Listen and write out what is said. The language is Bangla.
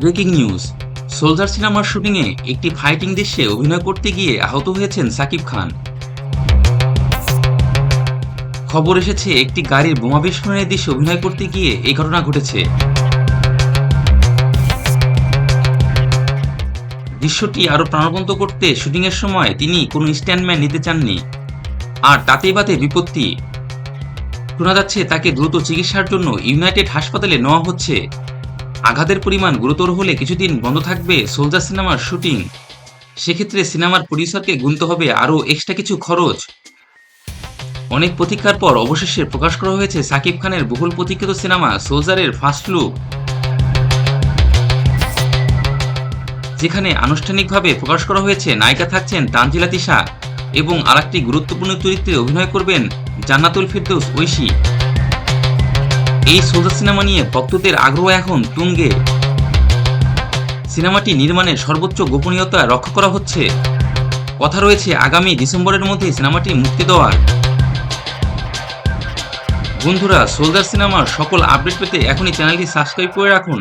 Breaking news. সোলজার সিনেমার শুটিংয়ে একটি ফাইটিং দৃশ্যে অভিনয় করতে গিয়ে আহত হয়েছেন সাকিব খান। খবর এসেছে একটি গাড়ির বোমা বিস্ফোরণের দৃশ্যে অভিনয় করতে গিয়ে এই ঘটনা ঘটেছে। দৃশ্যটি আরও প্রাণবন্ত করতে শুটিংয়ের সময় তিনি কোনো স্ট্যান্ডম্যান নিতে চাননি, আর তাতেই বাধে বিপত্তি। শোনা যাচ্ছে তাকে দ্রুত চিকিৎসার জন্য ইউনাইটেড হাসপাতালে নেওয়া হচ্ছে। আঘাতের পরিমাণ গুরুতর হলে কিছুদিন বন্ধ থাকবে সোলজার সিনেমার শুটিং। সেক্ষেত্রে সিনেমার প্রডিউসারকে গুনতে হবে আরও এক্সট্রা কিছু খরচ। অনেক প্রতীক্ষার পর অবশেষে প্রকাশ করা হয়েছে সাকিব খানের বহুল প্রতীক্ষিত সিনেমা সোলজারের ফার্স্ট লুক, যেখানে আনুষ্ঠানিকভাবে প্রকাশ করা হয়েছে নায়িকা থাকছেন তানজিলা তিশা এবং আরেকটি গুরুত্বপূর্ণ চরিত্রে অভিনয় করবেন জান্নাতুল ফেরদৌস ঐশী। এই সোলজার সিনেমা নিয়ে ভক্তদের আগ্রহ এখন তুঙ্গে। সিনেমাটি নির্মাণের সর্বোচ্চ গোপনীয়তা রক্ষা করা হচ্ছে। কথা রয়েছে আগামী ডিসেম্বরের মধ্যে সিনেমাটি মুক্তি দেওয়ার। বন্ধুরা, সোলজার সিনেমার সকল আপডেট পেতে এখনই চ্যানেলটি সাবস্ক্রাইব করে রাখুন।